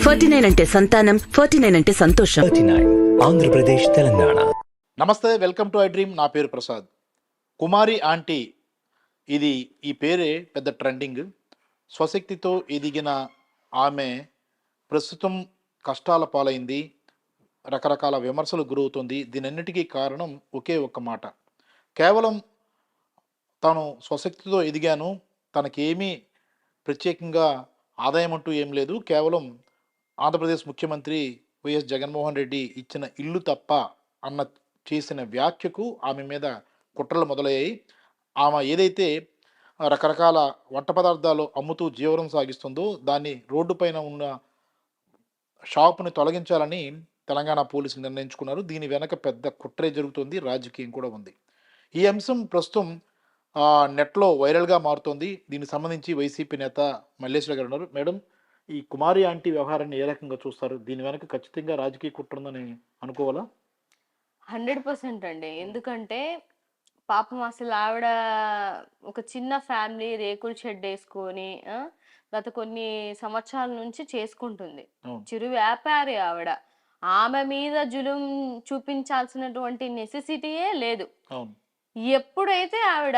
49 అంటే సంతానం, 49 అంటే సంతోషం. 39 ఆంధ్రప్రదేశ్ తెలంగాణ. నమస్తే, వెల్కమ్ టు ఐ డ్రీమ్. నా పేరు ప్రసాద్. కుమారి ఆంటీ, ఈ పేరే పెద్ద ట్రెండింగ్. స్వశక్తితో ఎదిగిన ఆమె ప్రస్తుతం కష్టాల పాలైంది, రకరకాల విమర్శలు గురవుతుంది. దీనన్నిటికీ కారణం ఒకే ఒక్క మాట. కేవలం తాను స్వశక్తితో ఎదిగాను, తనకేమీ ప్రత్యేకంగా ఆదాయం అంటూ ఏం లేదు, కేవలం ఆంధ్రప్రదేశ్ ముఖ్యమంత్రి వైఎస్ జగన్మోహన్ రెడ్డి ఇచ్చిన ఇల్లు తప్ప అన్న చేసిన వ్యాఖ్యకు ఆమె మీద కుట్రలు మొదలయ్యాయి. ఆమె ఏదైతే రకరకాల వంట పదార్థాలు అమ్ముతూ జీవనం సాగిస్తుందో దాన్ని రోడ్డు పైన ఉన్న షాపుని తొలగించాలని తెలంగాణ పోలీసులు నిర్ణయించుకున్నారు. దీని వెనక పెద్ద కుట్రే జరుగుతుంది, రాజకీయం కూడా ఉంది. ఈ అంశం ప్రస్తుతం నెట్లో వైరల్గా మారుతోంది. దీనికి సంబంధించి వైసీపీ నేత మల్లేశ్వర గారు ఉన్నారు. మేడం, ఈ కుమారి ఆంటీ వ్యవహారాన్ని ఏ రకంగా చూస్తారు? దీని వెనక ఖచ్చితంగా రాజకీయ కుట్ర ఉందని అనుకోవాలా? 100% అండి. ఎందుకంటే పాపం అసలు ఆవిడ ఒక చిన్న ఫ్యామిలీ, రేకుల షెడ్ వేసుకొని గత కొన్ని సంవత్సరాల నుంచి చేసుకుంటుంది. అవును. చిరు వ్యాపారి ఆవిడ. ఆమె మీద జులుం చూపించాల్సినటువంటి నెసెసిటీయే లేదు. అవును. ఎప్పుడైతే ఆవిడ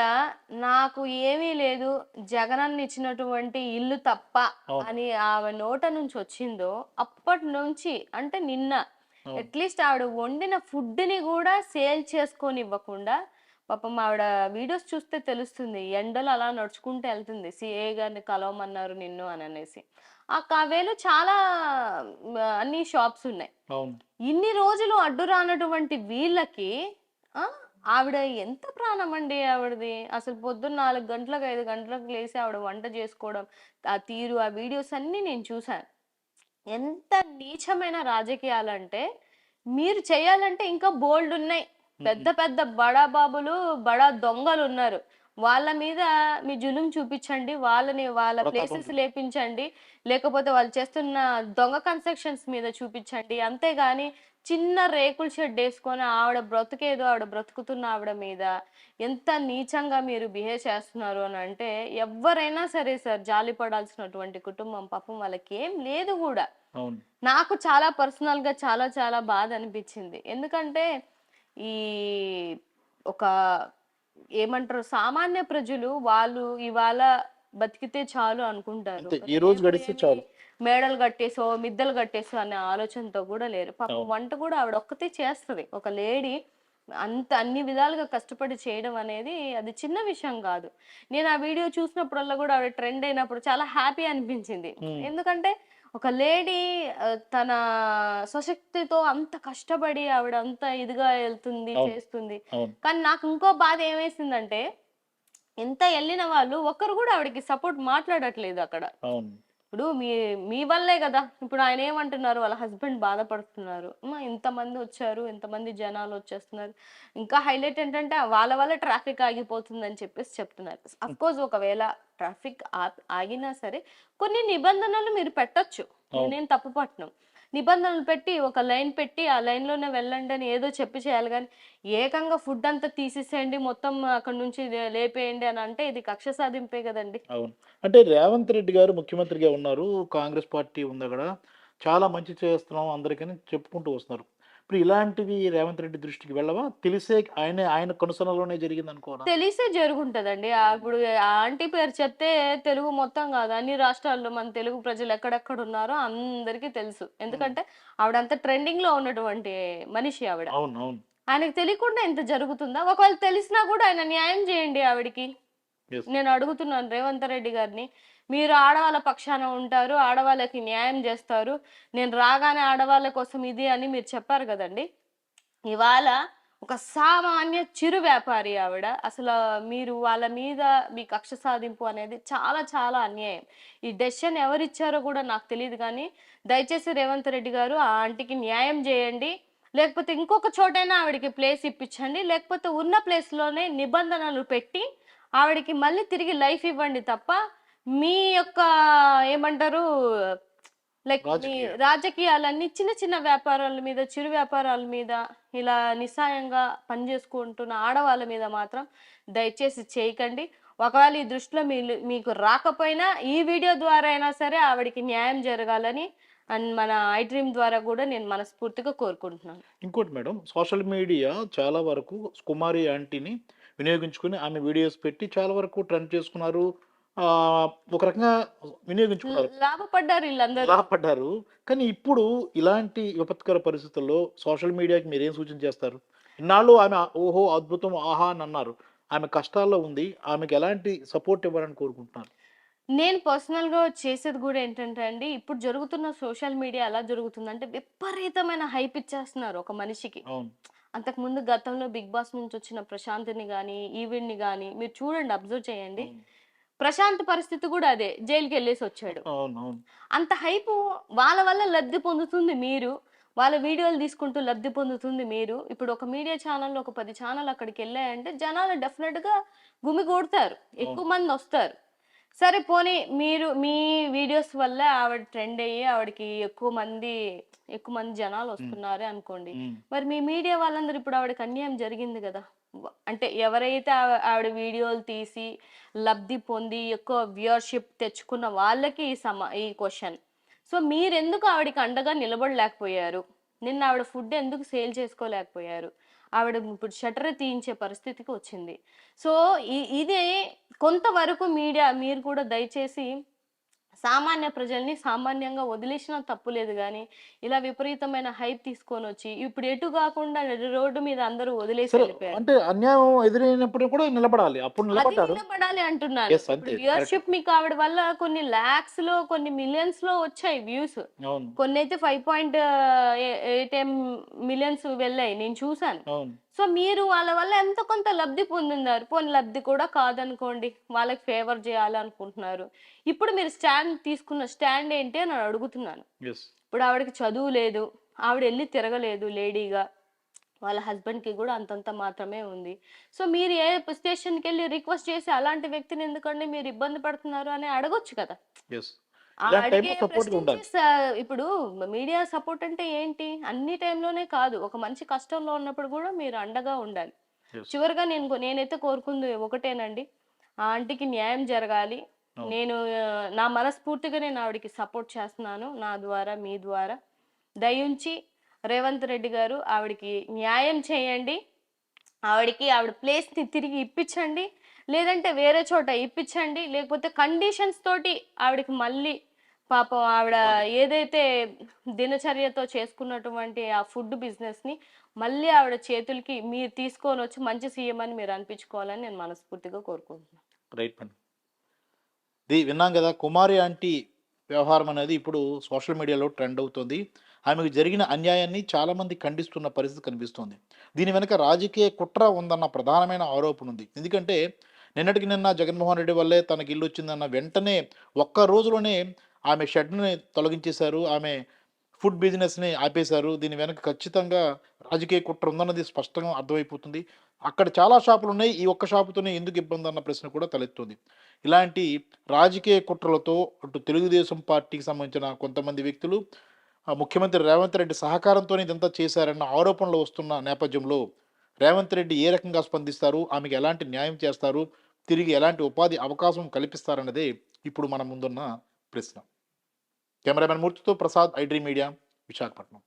నాకు ఏమీ లేదు, జగనన్న ఇచ్చినటువంటి ఇల్లు తప్ప అవును. అని ఆమె నోట నుంచి వచ్చిందో అప్పటి నుంచి, అంటే నిన్న అవును. అట్లీస్ట్ ఆవిడ వండిన ఫుడ్ని కూడా సేల్ చేసుకొని ఇవ్వకుండా, పాపం ఆవిడ వీడియోస్ చూస్తే తెలుస్తుంది, ఎండలు అలా నడుచుకుంటూ వెళ్తుంది. సిఏ గారిని కలవమన్నారు నిన్ను అని అనేసి. ఆ కావేలో చాలా అన్ని షాప్స్ ఉన్నాయి. అవును. ఇన్ని రోజులు అడ్డు రానటువంటి వీళ్ళకి ఆవిడ ఎంత ప్రాణం అండి ఆవిడది. అసలు పొద్దున్న 4 గంటలకు 5 గంటలకు లేసి ఆవిడ వంట చేసుకోవడం, ఆ తీరు, ఆ వీడియోస్ అన్ని నేను చూశాను. ఎంత నీచమైన రాజకీయాలంటే, మీరు చేయాలంటే ఇంకా బోల్డ్ ఉన్నాయి. పెద్ద పెద్ద బడా బాబులు, బడా దొంగలు ఉన్నారు. వాళ్ళ మీద మీ జులుం చూపించండి, వాళ్ళ ప్లేసెస్ లేపించండి, లేకపోతే వాళ్ళు చేస్తున్న దొంగ కన్స్ట్రక్షన్స్ మీద చూపించండి. అంతేగాని చిన్న రేకుల షెడ్ వేసుకొని ఆవిడ బ్రతుకేదో ఆవిడ బ్రతుకుతున్న ఆవిడ మీద ఎంత నీచంగా మీరు బిహేవ్ చేస్తున్నారు అని అంటే, ఎవరైనా సరే సార్ జాలి పడాల్సినటువంటి కుటుంబం. పాపం వాళ్ళకి ఏం లేదు కూడా. అవును. నాకు చాలా పర్సనల్ గా చాలా చాలా బాధ అనిపించింది. ఎందుకంటే ఈ ఒక ఏమంటారు, సామాన్య ప్రజలు వాళ్ళు ఇవాళ బతికితే చాలు అనుకుంటారు. అంతే, ఈ రోజు గడిస్తే చాలు. మేడలు కట్టేసో మిద్దలు కట్టేసో అనే ఆలోచనతో కూడా లేరు. పాపం అవును. వంట కూడా ఆవిడ ఒక్కతే చేస్తుంది. ఒక లేడీ అన్ని విధాలుగా కష్టపడి చేయడం అనేది అది చిన్న విషయం కాదు. నేను ఆ వీడియో చూసినప్పుడల్లా కూడా ఆవిడ ట్రెండ్ అయినప్పుడు చాలా హ్యాపీ అనిపించింది. ఎందుకంటే ఒక లేడీ తన స్వశక్తితో అంత కష్టపడి ఆవిడ అంత ఇదిగా వెళ్తుంది, అవును. చేస్తుంది. అవును. కానీ నాకు ఇంకో బాధ ఏమేసిందంటే, ఎంత వెళ్ళిన వాళ్ళు ఒక్కరు కూడా ఆవిడకి సపోర్ట్ మాట్లాడట్లేదు అక్కడ. అవును. ఇప్పుడు మీ వల్లే కదా. ఇప్పుడు ఆయన ఏమంటున్నారు, వాళ్ళ హస్బెండ్ బాధపడుతున్నారు, అమ్మా ఇంతమంది వచ్చారు, ఇంతమంది జనాలు వచ్చేస్తున్నారు. ఇంకా హైలైట్ ఏంటంటే వాళ్ళ వల్ల ట్రాఫిక్ ఆగిపోతుందని చెప్పేసి చెప్తున్నారు. అఫ్ కోర్స్ ఒకవేళ ట్రాఫిక్ ఆగినా సరే కొన్ని నిబంధనలు మీరు పెట్టొచ్చు, నేనేం తప్పు పట్టను. నిబంధనలు పెట్టి ఒక లైన్ పెట్టి ఆ లైన్ లోనే వెళ్ళండి అని ఏదో చెప్పి చేయాలి. కానీ ఏకంగా ఫుడ్ అంతా తీసేసేయండి, మొత్తం అక్కడ నుంచి లేపేయండి అని అంటే ఇది కక్ష సాధింపే కదండి. అవును. అంటే రేవంత్ రెడ్డి గారు ముఖ్యమంత్రిగా ఉన్నారు, కాంగ్రెస్ పార్టీ ఉంది అక్కడ, చాలా మంచి చేస్తున్నాం అందరికని చెప్పుకుంటూ వస్తున్నారు. ఇప్పుడు ఇలాంటివి రేవంత్ రెడ్డి దృష్టికి వెళ్ళవా? తెలిసే ఆయన కనుసనలోనే జరిగింది అనుకోరా? తెలిసే జరుగుంటదండి. ఇప్పుడు ఆ ఆంటీ పేరు చెప్తే తెలుగు మొత్తం కాదు, అన్ని రాష్ట్రాల్లో మన తెలుగు ప్రజలు ఎక్కడెక్కడ ఉన్నారో అందరికీ తెలుసు. ఎందుకంటే ఆవిడంత ట్రెండింగ్ లో ఉన్నటువంటి మనిషి ఆవిడ. అవును. అవును. ఆయనకు తెలియకుండా ఇంత జరుగుతుందా? ఒకవేళ తెలిసినా కూడా ఆయన న్యాయం చేయండి ఆవిడికి. Yes. నేను అడుగుతున్నాను రేవంత్ రెడ్డి గారిని. మీరు ఆడవాళ్ళ పక్షాన ఉంటారు, ఆడవాళ్ళకి న్యాయం చేస్తారు, నేను రాగానే ఆడవాళ్ళ కోసం ఇది అని మీరు చెప్పారు కదండి. ఇవాళ ఒక సామాన్య చిరు వ్యాపారి ఆవిడ. అసలు మీరు వాళ్ళ మీద మీ కక్ష సాధింపు అనేది చాలా చాలా అన్యాయం. ఈ డెసిషన్ ఎవరిచ్చారో కూడా నాకు తెలియదు. కానీ దయచేసి రేవంత్ రెడ్డి గారు ఆ ఆంటీకి న్యాయం చేయండి. లేకపోతే ఇంకొక చోటైనా ఆవిడకి ప్లేస్ ఇప్పించండి, లేకపోతే ఉన్న ప్లేస్లోనే నిబంధనలు పెట్టి ఆవిడకి మళ్ళీ తిరిగి లైఫ్ ఇవ్వండి తప్ప మీ యొక్క ఏమంటారు, లైక్ మీ రాజకీయాలన్నీ చిన్న చిన్న వ్యాపారాల మీద, చిరు వ్యాపారాల మీద, ఇలా నిస్సాయంగా పనిచేసుకుంటున్న ఆడవాళ్ళ మీద మాత్రం దయచేసి చేయకండి. ఒకవేళ ఈ దృష్టిలో మీకు రాకపోయినా ఈ వీడియో ద్వారా అయినా సరే ఆవిడకి న్యాయం జరగాలని అండ్ మన ఐ డ్రీమ్ ద్వారా కూడా నేను మనస్ఫూర్తిగా కోరుకుంటున్నాను. ఇంకోటి మేడం, సోషల్ మీడియా చాలా వరకు కుమారి ఆంటీని వినియోగించుకుని ఆమె వీడియోస్ పెట్టి చాలా వరకు ట్రెండ్ చేసుకున్నారు. ఒక రకంగా వినియోగించుకున్నారు, లాభపడ్డారు వీళ్ళందరూ. లాభపడ్డారు. కానీ ఇప్పుడు ఇలాంటి విపత్కర పరిస్థితుల్లో సోషల్ మీడియాకి మీరేం సూచన చేస్తారు? ఇన్నాళ్ళు ఆమె ఓహో అద్భుతం ఆహా అని అన్నారు, ఆమె కష్టాల్లో ఉంది, ఆమెకి ఎలాంటి సపోర్ట్ ఇవ్వాలని కోరుకుంటున్నారు? నేను పర్సనల్గా చేసేది కూడా ఏంటంటే అండి, ఇప్పుడు జరుగుతున్న సోషల్ మీడియా ఎలా జరుగుతుందంటే విపరీతమైన హైప్ ఇచ్చేస్తున్నారు ఒక మనిషికి. అవును, అంతకుముందు గతంలో బిగ్ బాస్ నుంచి వచ్చిన ప్రశాంత్ని కానీ ఈవిడ్ని కానీ మీరు చూడండి, అబ్జర్వ్ చేయండి. ప్రశాంత్ పరిస్థితి కూడా అదే, జైలుకి వెళ్ళేసి వచ్చాడు. అవును, అవును. అంత హైపు వాళ్ళ వల్ల లబ్ధి పొందుతుంది మీరు, వాళ్ళ వీడియోలు తీసుకుంటూ లబ్ధి పొందుతుంది మీరు. ఇప్పుడు ఒక మీడియా ఛానల్లో ఒక 10 ఛానల్ అక్కడికి వెళ్ళాయంటే జనాలు డెఫినెట్గా గుమిగూడతారు, ఎక్కువ మంది వస్తారు. సరే పోనీ మీరు మీ వీడియోస్ వల్ల ఆవిడ ట్రెండ్ అయ్యి ఆవిడకి ఎక్కువ మంది జనాలు వస్తున్నారు అనుకోండి, మరి మీ మీడియా వాళ్ళందరూ ఇప్పుడు ఆవిడకి అన్యాయం జరిగింది కదా. అంటే ఎవరైతే ఆవిడ వీడియోలు తీసి లబ్ధి పొంది ఎక్కువ వ్యూవర్షిప్ తెచ్చుకున్న వాళ్ళకి ఈ క్వశ్చన్. సో మీరెందుకు ఆవిడకి అండగా నిలబడలేకపోయారు? నిన్న ఆవిడ ఫుడ్ ఎందుకు సేల్ చేసుకోలేకపోయారు? ఆవిడ ఇప్పుడు షట్టర్ తీయించే పరిస్థితికి వచ్చింది. సో ఇది కొంతవరకు మీడియా మీరు కూడా దయచేసి సామాన్య ప్రజల్ని సామాన్యంగా వదిలేసినా తప్పు లేదు, కానీ ఇలా విపరీతమైన హైప్ తీసుకొని వచ్చి ఇప్పుడు ఎటు కాకుండా రోడ్డు మీద అందరూ వదిలేసి వెళ్ళిపోయారు. అంటే అన్యాయం ఎదురైనప్పుడు కూడా నిలబడాలి, అప్పుడు నిలబడ్డారు. నిలబడాలి అంటున్నాను. వ్యూవర్షిప్ మీకు ఆవిడ వల్ల కొన్ని లాక్స్ లో కొన్ని మిలియన్స్ లో వచ్చాయి వ్యూస్, కొన్ని అయితే 5.8 మిలియన్స్ వెళ్ళాయి, నేను చూసాను. సో మీరు వాళ్ళ వల్ల ఎంత కొంత లబ్ధి పొందినారు. పోనీ లబ్ధి కూడా కాదనుకోండి, వాళ్ళకి ఫేవర్ చేయాలనుకుంటున్నారు. ఇప్పుడు మీరు తీసుకున్న స్టాండ్ ఏంటి అని అడుగుతున్నాను. ఇప్పుడు ఆవిడకి చదువు లేదు, ఆవిడ వెళ్ళి తిరగలేదు లేడీగా, వాళ్ళ హస్బెండ్కి కూడా అంతంత మాత్రమే ఉంది. సో మీరు ఏ స్టేషన్కి వెళ్ళి రిక్వెస్ట్ చేసి అలాంటి వ్యక్తిని ఎందుకండి మీరు ఇబ్బంది పడుతున్నారు అని అడగొచ్చు కదా. ఇప్పుడు మీడియా సపోర్ట్ అంటే ఏంటి, అన్ని టైంలోనే కాదు, ఒక మంచి కష్టంలో ఉన్నప్పుడు కూడా మీరు అండగా ఉండాలి. చివరిగా నేనైతే కోరుకుంది ఒకటేనండి, ఆ ఆంటీకి న్యాయం జరగాలి. నేను నా మనస్ఫూర్తిగా నేను ఆవిడకి సపోర్ట్ చేస్తున్నాను, నా ద్వారా మీ ద్వారా. దయించి రేవంత్ రెడ్డి గారు ఆవిడకి న్యాయం చేయండి, ఆవిడ ప్లేస్ని తిరిగి ఇప్పించండి, లేదంటే వేరే చోట ఇప్పించండి, లేకపోతే కండిషన్స్ తోటి ఆవిడకి మళ్ళీ పాపం ఆవిడ ఏదైతే దినచర్యతో చేసుకున్నటువంటి ఆ ఫుడ్ బిజినెస్ని మళ్ళీ ఆవిడ చేతులకి మీరు తీసుకొని వచ్చి మంచి సీఎం అని మీరు అనిపించుకోవాలని నేను మనస్ఫూర్తిగా కోరుకుంటున్నాను. రైట్ మేడం, విన్నాం కదా, కుమారి ఆంటీ వ్యవహారం అనేది ఇప్పుడు సోషల్ మీడియాలో ట్రెండ్ అవుతుంది. ఆమెకు జరిగిన అన్యాయాన్ని చాలామంది ఖండిస్తున్న పరిస్థితి కనిపిస్తుంది. దీని వెనుక రాజకీయ కుట్ర ఉందన్న ప్రధానమైన ఆరోపణ ఉంది. ఎందుకంటే నిన్నటికి నిన్న జగన్మోహన్ రెడ్డి వల్లే తనకి ఇల్లు వచ్చిందన్న వెంటనే ఒక్క రోజులోనే ఆమె షెడ్ని తొలగించేశారు, ఆమె ఫుడ్ బిజినెస్ని ఆపేశారు. దీని వెనక ఖచ్చితంగా రాజకీయ కుట్ర ఉందన్నది స్పష్టంగా అర్థమైపోతుంది. అక్కడ చాలా షాపులు ఉన్నాయి, ఈ ఒక్క షాపుతోనే ఎందుకు ఇబ్బంది అన్న ప్రశ్న కూడా తలెత్తుంది. ఇలాంటి రాజకీయ కుట్రలతో అటు తెలుగుదేశం పార్టీకి సంబంధించిన కొంతమంది వ్యక్తులు ముఖ్యమంత్రి రేవంత్ రెడ్డి సహకారంతోనే ఇదంతా చేశారన్న ఆరోపణలు వస్తున్న నేపథ్యంలో రేవంత్ రెడ్డి ఏ రకంగా స్పందిస్తారు, ఆమెకి ఎలాంటి న్యాయం చేస్తారు, తిరిగి ఎలాంటి ఉపాధి అవకాశం కల్పిస్తారన్నదే ఇప్పుడు మన ముందున్న ప్రశ్న. కెమెరామెన్ మూర్తితో Prasad, I Dream Media, Visakhapatnam.